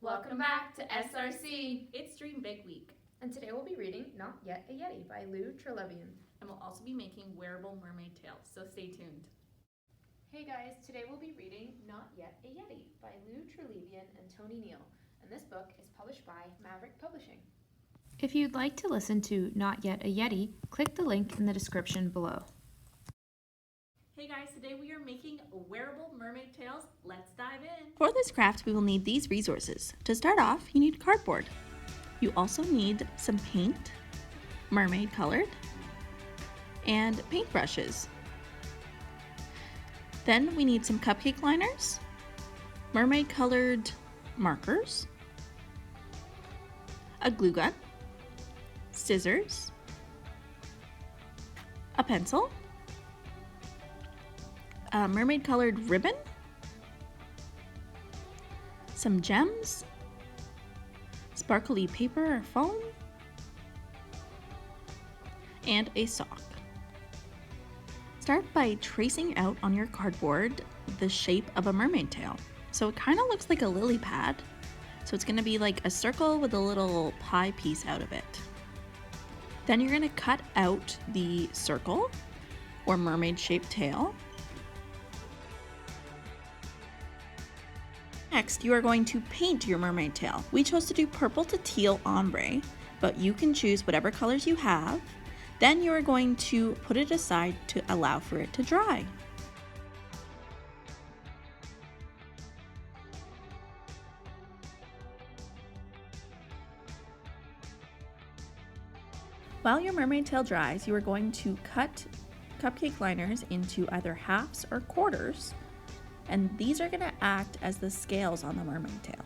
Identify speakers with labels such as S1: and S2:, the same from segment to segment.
S1: Welcome back to SRC.
S2: It's Dream Big Week.
S1: And today we'll be reading Not Yet a Yeti by Lou Trelevian.
S2: And we'll also be making wearable mermaid tails, so stay tuned.
S1: Hey guys, today we'll be reading Not Yet a Yeti by Lou Trelevian and Tony Neal. And this book is published by Maverick Publishing. If you'd like to listen to Not Yet a Yeti, click the link in the description below.
S2: Hey guys, today we are making wearable mermaid tails. Let's dive in.
S3: For this craft, we will need these resources. To start off, you need cardboard. You also need some paint, mermaid colored, and paintbrushes. Then we need some cupcake liners, mermaid colored markers, a glue gun, scissors, a pencil, a mermaid colored ribbon, some gems, sparkly paper or foam, and a sock. Start by tracing out on your cardboard the shape of a mermaid tail. So it kind of looks like a lily pad. So it's going to be like a circle with a little pie piece out of it. Then you're going to cut out the circle or mermaid shaped tail. Next, you are going to paint your mermaid tail. We chose to do purple to teal ombre, but you can choose whatever colors you have. Then you are going to put it aside to allow for it to dry. While your mermaid tail dries, you are going to cut cupcake liners into either halves or quarters, and these are going to act as the scales on the mermaid tail.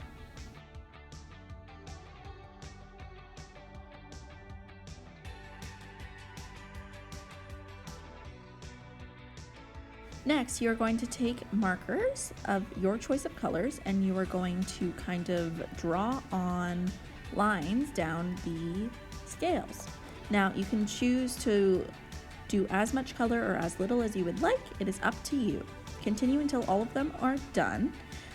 S3: Next, you're going to take markers of your choice of colors and you are going to kind of draw on lines down the scales. Now, you can choose to do as much color or as little as you would like. It is up to you. Continue until all of them are done,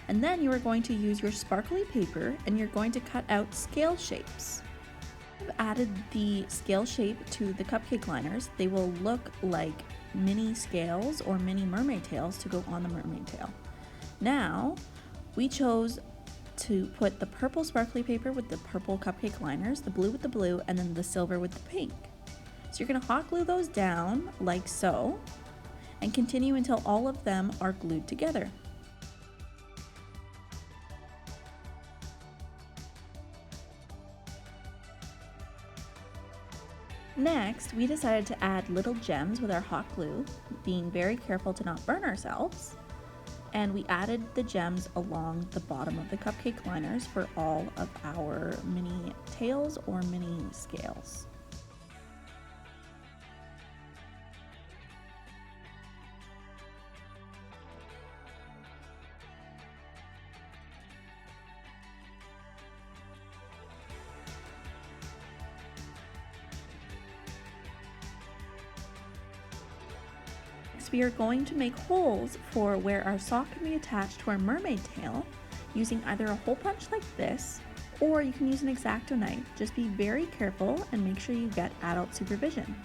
S3: and then you are going to use your sparkly paper and you're going to cut out scale shapes. I've added the scale shape to the cupcake liners. They will look like mini scales or mini mermaid tails to go on the mermaid tail. Now, we chose to put the purple sparkly paper with the purple cupcake liners, the blue with the blue, and then the silver with the pink. So you're going to hot glue those down like so, and continue until all of them are glued together. Next, we decided to add little gems with our hot glue, being very careful to not burn ourselves. And we added the gems along the bottom of the cupcake liners for all of our mini tails or mini scales. We are going to make holes for where our sock can be attached to our mermaid tail using either a hole punch like this, or you can use an X-Acto knife. Just be very careful and make sure you get adult supervision.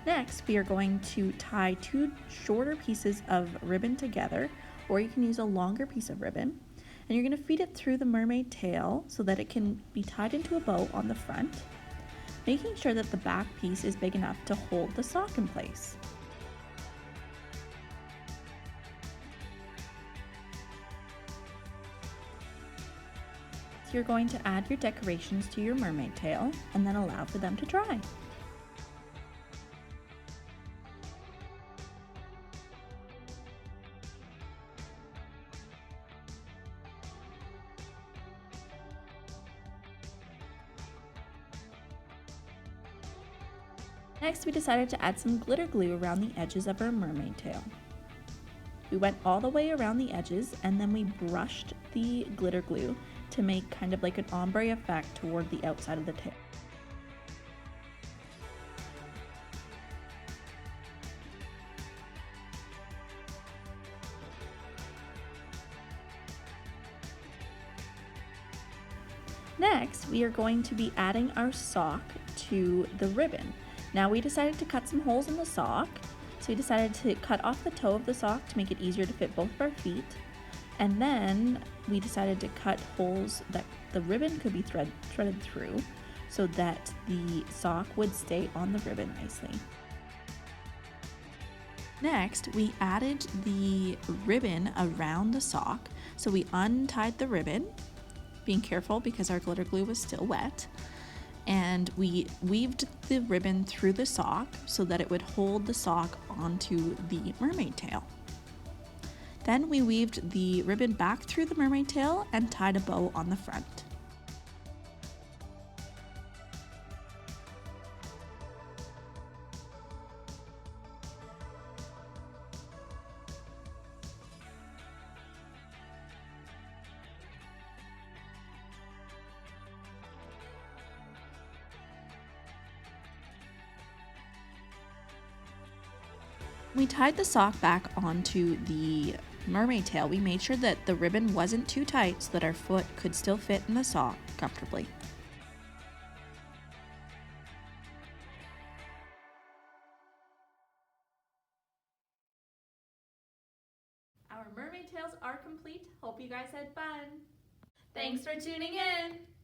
S3: Next, we are going to tie two shorter pieces of ribbon together, or you can use a longer piece of ribbon, and you're going to feed it through the mermaid tail so that it can be tied into a bow on the front, making sure that the back piece is big enough to hold the sock in place. You're going to add your decorations to your mermaid tail and then allow for them to dry. Next, we decided to add some glitter glue around the edges of our mermaid tail. We went all the way around the edges and then we brushed the glitter glue to make kind of like an ombre effect toward the outside of the tail. Next, we are going to be adding our sock to the ribbon. Now we decided to cut some holes in the sock. So we decided to cut off the toe of the sock to make it easier to fit both of our feet. And then we decided to cut holes that the ribbon could be threaded through so that the sock would stay on the ribbon nicely. Next, we added the ribbon around the sock. So we untied the ribbon, being careful because our glitter glue was still wet. And we weaved the ribbon through the sock so that it would hold the sock onto the mermaid tail. Then we weaved the ribbon back through the mermaid tail and tied a bow on the front. We tied the sock back onto the mermaid tail. We made sure that the ribbon wasn't too tight so that our foot could still fit in the sock comfortably.
S2: Our mermaid tails are complete. Hope you guys had fun.
S1: Thanks for tuning in!